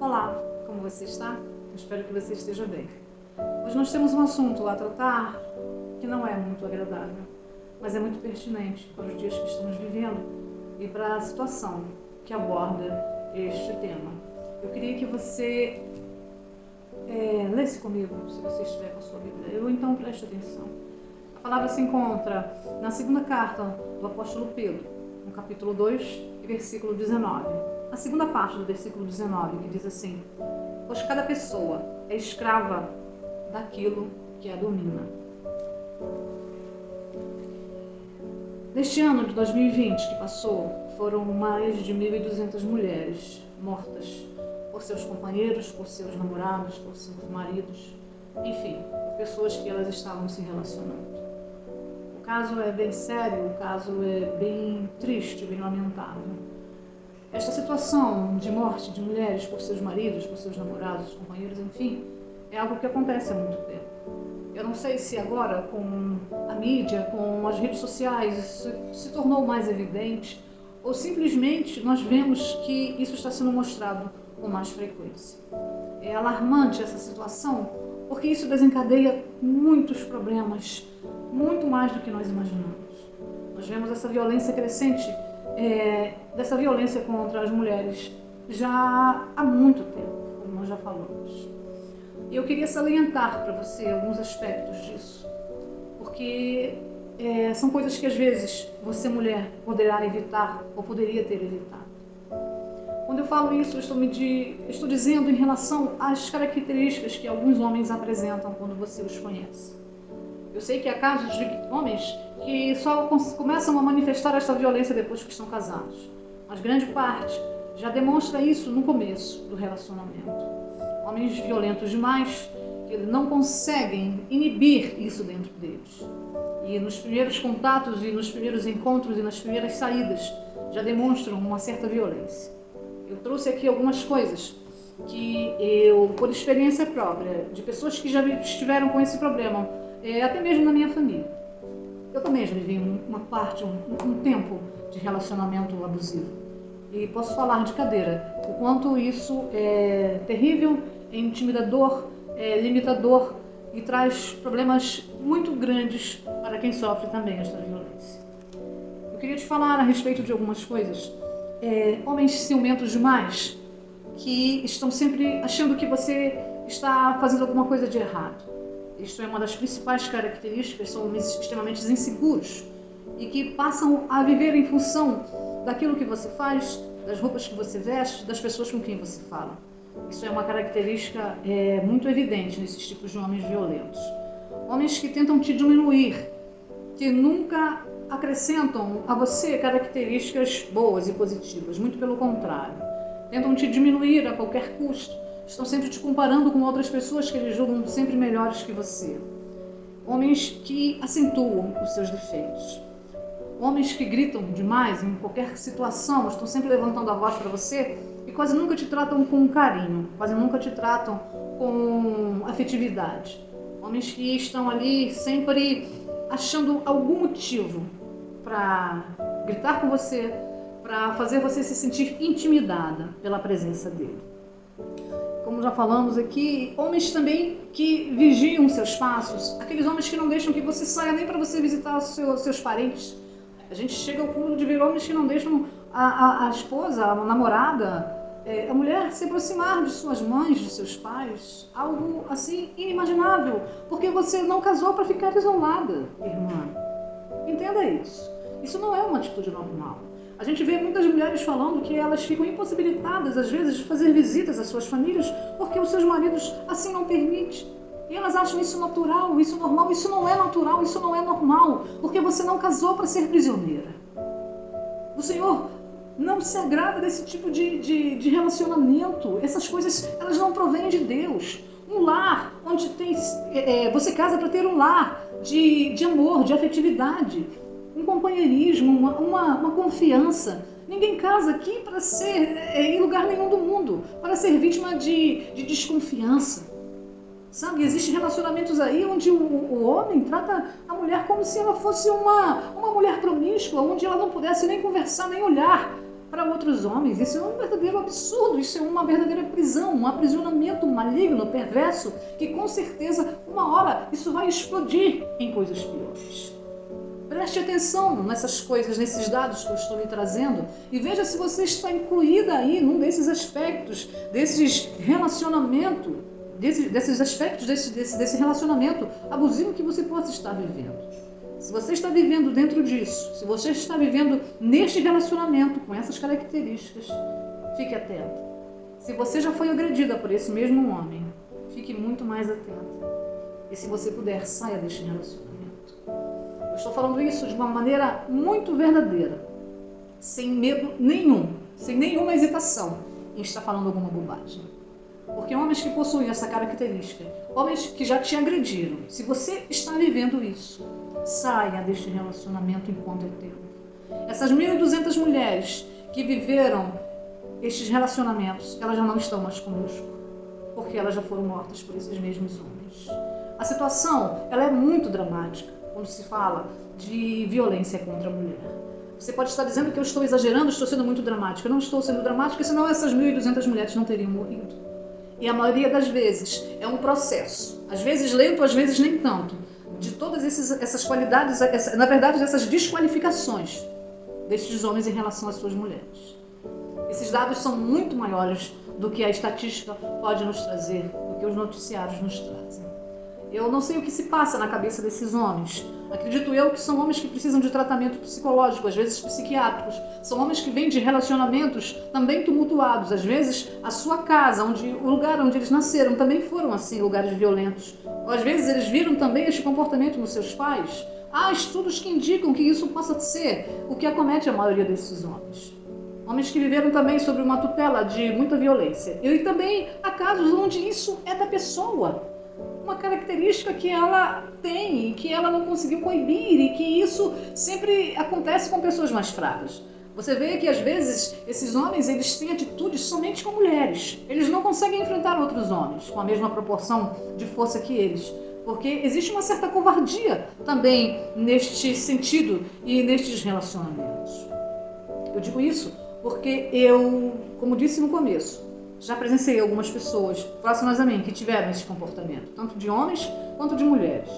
Olá, como você está? Eu espero que você esteja bem. Hoje nós temos um assunto a tratar que não é muito agradável, mas é muito pertinente para os dias que estamos vivendo e para a situação que aborda este tema. Eu queria que você lesse comigo, se você estiver com a sua Bíblia. Eu então preste atenção. A palavra se encontra na segunda carta do apóstolo Pedro, no capítulo 2, versículo 19. A segunda parte do versículo 19, que diz assim: pois cada pessoa é escrava daquilo que a domina. Neste ano de 2020 que passou, foram mais de 1.200 mulheres mortas por seus companheiros, por seus namorados, por seus maridos, enfim, por pessoas que elas estavam se relacionando. O caso é bem sério, o caso é bem triste, bem lamentável. Esta situação de morte de mulheres por seus maridos, por seus namorados, companheiros, enfim, é algo que acontece há muito tempo. Eu não sei se agora, com a mídia, com as redes sociais, isso se tornou mais evidente, ou simplesmente nós vemos que isso está sendo mostrado com mais frequência. É alarmante essa situação, porque isso desencadeia muitos problemas, muito mais do que nós imaginamos. Nós vemos essa violência crescente, dessa violência contra as mulheres, já há muito tempo, como nós já falamos. E eu queria salientar para você alguns aspectos disso, porque são coisas que às vezes você, mulher, poderá evitar ou poderia ter evitado. Quando eu falo isso, eu estou dizendo em relação às características que alguns homens apresentam quando você os conhece. Eu sei que há casos de homens que só começam a manifestar esta violência depois que estão casados, mas grande parte já demonstra isso no começo do relacionamento. Homens violentos demais, que não conseguem inibir isso dentro deles. E nos primeiros contatos, e nos primeiros encontros, e nas primeiras saídas, já demonstram uma certa violência. Eu trouxe aqui algumas coisas que eu, por experiência própria, de pessoas que já estiveram com esse problema, até mesmo na minha família. Eu também já vivi um tempo de relacionamento abusivo. E posso falar de cadeira, o quanto isso é terrível, é intimidador, é limitador e traz problemas muito grandes para quem sofre também esta violência. Eu queria te falar a respeito de algumas coisas. Homens ciumentos demais, que estão sempre achando que você está fazendo alguma coisa de errado. Isto é uma das principais características, são homens extremamente inseguros e que passam a viver em função daquilo que você faz, das roupas que você veste, das pessoas com quem você fala. Isso é uma característica muito evidente nesses tipos de homens violentos. Homens que tentam te diminuir, que nunca acrescentam a você características boas e positivas, muito pelo contrário. Tentam te diminuir a qualquer custo, estão sempre te comparando com outras pessoas que eles julgam sempre melhores que você. Homens que acentuam os seus defeitos. Homens que gritam demais em qualquer situação, estão sempre levantando a voz para você e quase nunca te tratam com carinho, quase nunca te tratam com afetividade. Homens que estão ali sempre achando algum motivo para gritar com você, para fazer você se sentir intimidada pela presença dele. Como já falamos aqui, homens também que vigiam seus passos, aqueles homens que não deixam que você saia nem para você visitar os seus parentes. A gente chega ao ponto de ver homens que não deixam a esposa, a namorada, a mulher se aproximar de suas mães, de seus pais. Algo assim inimaginável, porque você não casou para ficar isolada, irmã. Entenda isso. Isso não é uma atitude normal. A gente vê muitas mulheres falando que elas ficam impossibilitadas, às vezes, de fazer visitas às suas famílias, porque os seus maridos assim não permitem. E elas acham isso natural, isso normal. Isso não é natural, isso não é normal, porque você não casou para ser prisioneira. O Senhor não se agrada desse tipo de relacionamento. Essas coisas, elas não provêm de Deus. Um lar onde você casa para ter um lar de amor, de afetividade, um companheirismo, uma confiança. Ninguém casa aqui para ser, em lugar nenhum do mundo, para ser vítima de desconfiança. Sabe, existem relacionamentos aí onde o homem trata a mulher como se ela fosse uma mulher promíscua, onde ela não pudesse nem conversar, nem olhar para outros homens. Isso é um verdadeiro absurdo, isso é uma verdadeira prisão, um aprisionamento maligno, perverso, que com certeza, uma hora, isso vai explodir em coisas piores. Preste atenção nessas coisas, nesses dados que eu estou lhe trazendo e veja se você está incluída aí num desses aspectos, desses relacionamentos, desses aspectos desse relacionamento abusivo que você possa estar vivendo. Se você está vivendo dentro disso, se você está vivendo neste relacionamento com essas características, fique atento. Se você já foi agredida por esse mesmo homem, fique muito mais atento. E se você puder, saia deste relacionamento. Eu estou falando isso de uma maneira muito verdadeira, sem medo nenhum, sem nenhuma hesitação em estar falando alguma bobagem. Porque homens que possuem essa característica, homens que já te agrediram, se você está vivendo isso, saia deste relacionamento enquanto é tempo. Essas 1.200 mulheres que viveram estes relacionamentos, elas já não estão mais conosco, porque elas já foram mortas por esses mesmos homens. A situação, ela é muito dramática quando se fala de violência contra a mulher. Você pode estar dizendo que eu estou exagerando, estou sendo muito dramática. Eu não estou sendo dramática, senão essas 1.200 mulheres não teriam morrido. E a maioria das vezes é um processo, às vezes lento, às vezes nem tanto, de todas essas qualidades, na verdade, dessas desqualificações destes homens em relação às suas mulheres. Esses dados são muito maiores do que a estatística pode nos trazer, do que os noticiários nos trazem. Eu não sei o que se passa na cabeça desses homens. Acredito eu que são homens que precisam de tratamento psicológico, às vezes psiquiátricos. São homens que vêm de relacionamentos também tumultuados. Às vezes a sua casa, o lugar onde eles nasceram, também foram assim, lugares violentos. Ou às vezes eles viram também este comportamento nos seus pais. Há estudos que indicam que isso possa ser o que acomete a maioria desses homens. Homens que viveram também sob uma tutela de muita violência. E também há casos onde isso é da pessoa. Uma característica que ela tem e que ela não conseguiu coibir e que isso sempre acontece com pessoas mais fracas. Você vê que às vezes esses homens eles têm atitudes somente com mulheres. Eles não conseguem enfrentar outros homens com a mesma proporção de força que eles. Porque existe uma certa covardia também neste sentido e nestes relacionamentos. Eu digo isso porque eu, como disse no começo, já presenciei algumas pessoas próximas a mim que tiveram esse comportamento, tanto de homens quanto de mulheres.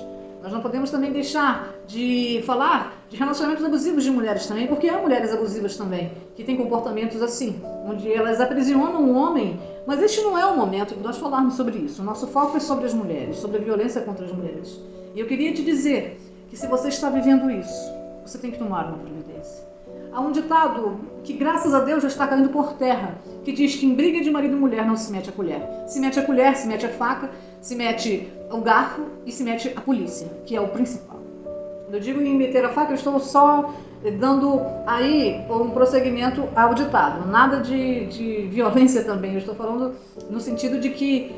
Nós não podemos também deixar de falar de relacionamentos abusivos de mulheres também, porque há mulheres abusivas também, que têm comportamentos assim, onde elas aprisionam um homem, mas este não é o momento de nós falarmos sobre isso. O nosso foco é sobre as mulheres, sobre a violência contra as mulheres. E eu queria te dizer que se você está vivendo isso, você tem que tomar uma providência. Há um ditado que, graças a Deus, já está caindo por terra, que diz que em briga de marido e mulher não se mete a colher. Se mete a colher, se mete a faca, se mete o garfo e se mete a polícia, que é o principal. Quando eu digo em meter a faca, eu estou só dando aí um prosseguimento ao ditado. Nada de violência também. Eu estou falando no sentido de que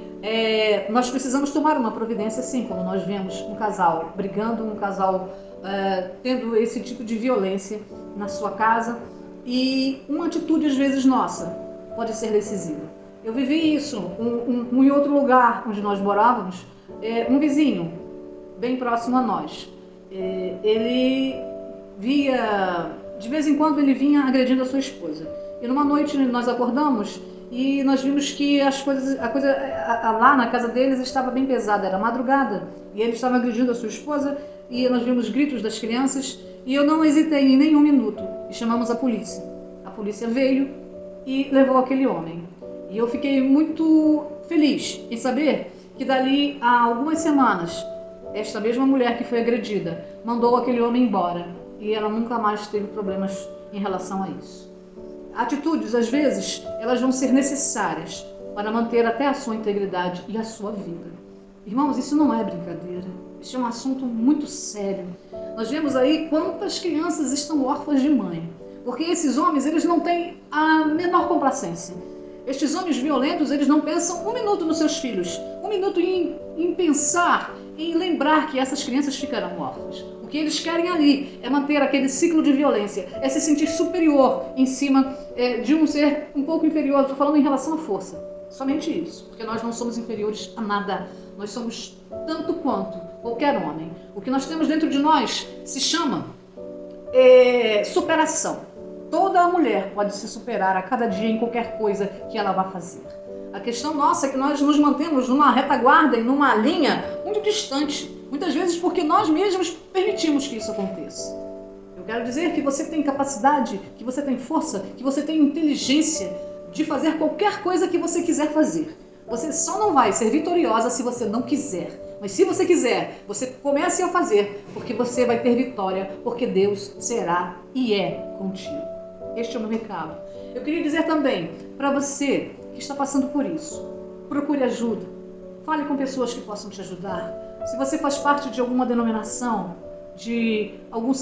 nós precisamos tomar uma providência, sim, quando nós vemos um casal brigando, um casal tendo esse tipo de violência na sua casa, e uma atitude às vezes nossa pode ser decisiva. Eu vivi isso em outro lugar onde nós morávamos, um vizinho bem próximo a nós, ele via, de vez em quando ele vinha agredindo a sua esposa, e numa noite nós acordamos e nós vimos que a coisa lá na casa deles estava bem pesada, era madrugada, e ele estava agredindo a sua esposa, e nós vimos gritos das crianças, e eu não hesitei em nenhum minuto, e chamamos a polícia. A polícia veio e levou aquele homem. E eu fiquei muito feliz em saber que dali a algumas semanas, esta mesma mulher que foi agredida mandou aquele homem embora, e ela nunca mais teve problemas em relação a isso. Atitudes, às vezes, elas vão ser necessárias para manter até a sua integridade e a sua vida. Irmãos, isso não é brincadeira. Isso é um assunto muito sério. Nós vemos aí quantas crianças estão órfãs de mãe. Porque esses homens, eles não têm a menor complacência. Estes homens violentos, eles não pensam um minuto nos seus filhos. Um minuto em pensar, em lembrar que essas crianças ficarão órfãs. O que eles querem ali é manter aquele ciclo de violência, é se sentir superior em cima de um ser um pouco inferior. Estou falando em relação à força. Somente isso, porque nós não somos inferiores a nada. Nós somos tanto quanto qualquer homem. O que nós temos dentro de nós se chama superação. Toda a mulher pode se superar a cada dia em qualquer coisa que ela vá fazer. A questão nossa é que nós nos mantemos numa retaguarda e numa linha muito distante, muitas vezes porque nós mesmos permitimos que isso aconteça. Eu quero dizer que você tem capacidade, que você tem força, que você tem inteligência de fazer qualquer coisa que você quiser fazer. Você só não vai ser vitoriosa se você não quiser. Mas se você quiser, você comece a fazer, porque você vai ter vitória, porque Deus será e é contigo. Este é o meu recado. Eu queria dizer também para você que está passando por isso, procure ajuda. Fale com pessoas que possam te ajudar. Se você faz parte de alguma denominação, de algum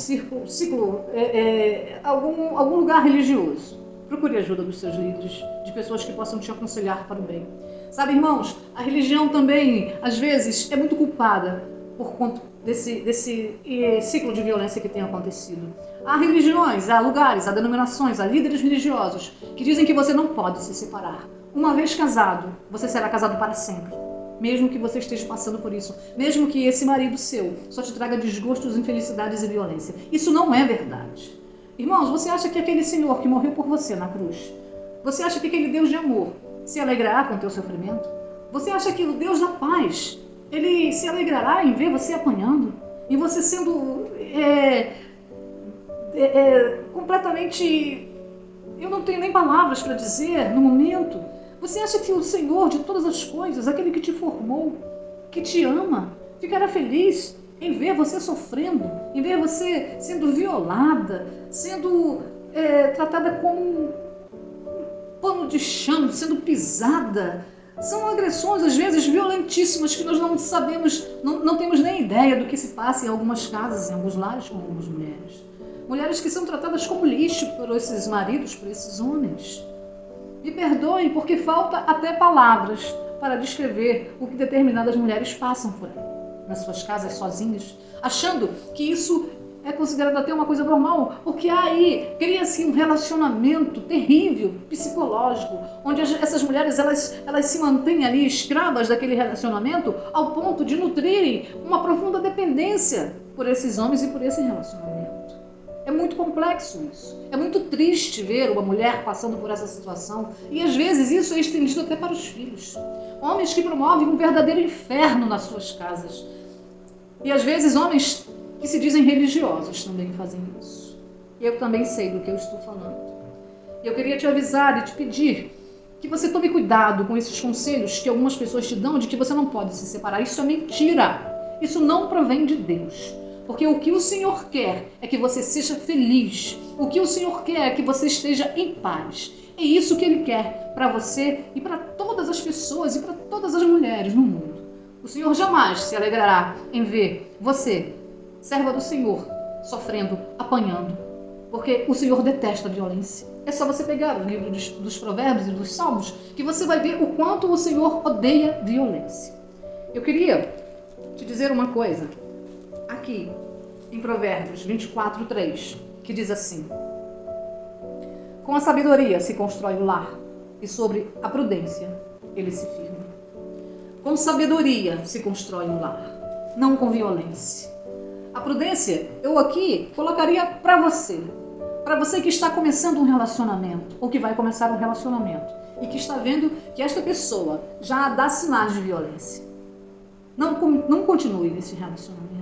algum lugar religioso, procure ajuda dos seus líderes, de pessoas que possam te aconselhar para o bem. Sabe, irmãos, a religião também, às vezes, é muito culpada por conta desse ciclo de violência que tem acontecido. Há religiões, há lugares, há denominações, há líderes religiosos que dizem que você não pode se separar. Uma vez casado, você será casado para sempre. Mesmo que você esteja passando por isso. Mesmo que esse marido seu só te traga desgostos, infelicidades e violência. Isso não é verdade. Irmãos, você acha que aquele Senhor que morreu por você na cruz, você acha que aquele Deus de amor se alegrará com o teu sofrimento? Você acha que o Deus da paz, ele se alegrará em ver você apanhando? Em você sendo completamente... Eu não tenho nem palavras para dizer no momento. Você acha que o Senhor de todas as coisas, aquele que te formou, que te ama, ficará feliz em ver você sofrendo, em ver você sendo violada, sendo tratada como um pano de chão, sendo pisada? São agressões, às vezes, violentíssimas que nós não sabemos, não temos nem ideia do que se passa em algumas casas, em alguns lares com algumas mulheres. Mulheres que são tratadas como lixo por esses maridos, por esses homens. Me perdoem porque falta até palavras para descrever o que determinadas mulheres passam por aí, nas suas casas sozinhas, achando que isso é considerado até uma coisa normal, porque aí cria-se um relacionamento terrível, psicológico, onde essas mulheres elas se mantêm ali escravas daquele relacionamento ao ponto de nutrirem uma profunda dependência por esses homens e por esse relacionamento. É muito complexo isso. É muito triste ver uma mulher passando por essa situação. E às vezes isso é estendido até para os filhos. Homens que promovem um verdadeiro inferno nas suas casas. E às vezes homens que se dizem religiosos também fazem isso. E eu também sei do que eu estou falando. E eu queria te avisar e te pedir que você tome cuidado com esses conselhos que algumas pessoas te dão de que você não pode se separar. Isso é mentira. Isso não provém de Deus. Porque o que o Senhor quer é que você seja feliz. O que o Senhor quer é que você esteja em paz. É isso que Ele quer para você e para todas as pessoas e para todas as mulheres no mundo. O Senhor jamais se alegrará em ver você, serva do Senhor, sofrendo, apanhando. Porque o Senhor detesta a violência. É só você pegar o livro dos Provérbios e dos Salmos que você vai ver o quanto o Senhor odeia violência. Eu queria te dizer uma coisa. Aqui, em Provérbios 24:3, que diz assim: com a sabedoria se constrói o lar, e sobre a prudência ele se firma. Com sabedoria se constrói um lar, não com violência. A prudência, eu aqui colocaria para você que está começando um relacionamento, ou que vai começar um relacionamento, e que está vendo que esta pessoa já dá sinais de violência. Não continue nesse relacionamento.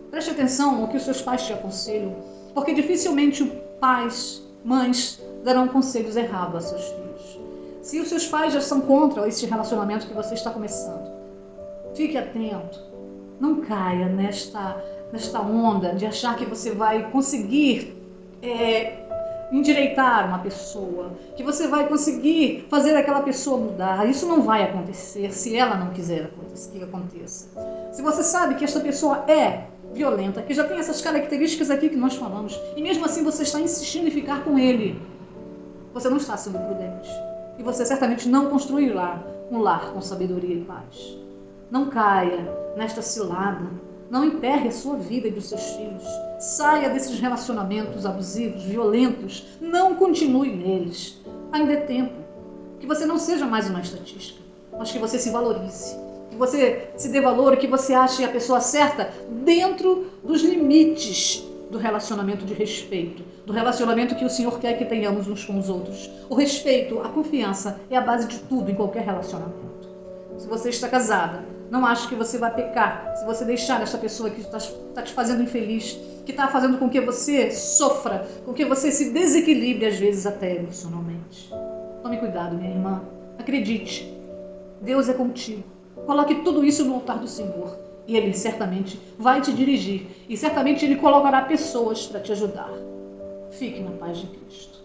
Preste atenção no que os seus pais te aconselham, porque dificilmente pais, mães darão conselhos errados a seus filhos. Se os seus pais já são contra esse relacionamento que você está começando, fique atento. Não caia nesta onda de achar que você vai conseguir endireitar uma pessoa, que você vai conseguir fazer aquela pessoa mudar. Isso não vai acontecer se ela não quiser que aconteça. Se você sabe que esta pessoa é violenta, que já tem essas características aqui que nós falamos, e mesmo assim você está insistindo em ficar com ele, você não está sendo prudente. E você certamente não construirá um lar com sabedoria e paz. Não caia nesta cilada. Não enterre a sua vida e dos seus filhos. Saia desses relacionamentos abusivos, violentos. Não continue neles. Ainda é tempo. Que você não seja mais uma estatística, mas que você se valorize. Que você se dê valor e que você ache a pessoa certa dentro dos limites do relacionamento de respeito, do relacionamento que o Senhor quer que tenhamos uns com os outros. O respeito, a confiança é a base de tudo em qualquer relacionamento. Se você está casada, não ache que você vai pecar se você deixar essa pessoa que está te fazendo infeliz, que está fazendo com que você sofra, com que você se desequilibre, às vezes até emocionalmente. Tome cuidado, minha irmã. Acredite, Deus é contigo. Coloque tudo isso no altar do Senhor e Ele certamente vai te dirigir e certamente Ele colocará pessoas para te ajudar. Fique na paz de Cristo.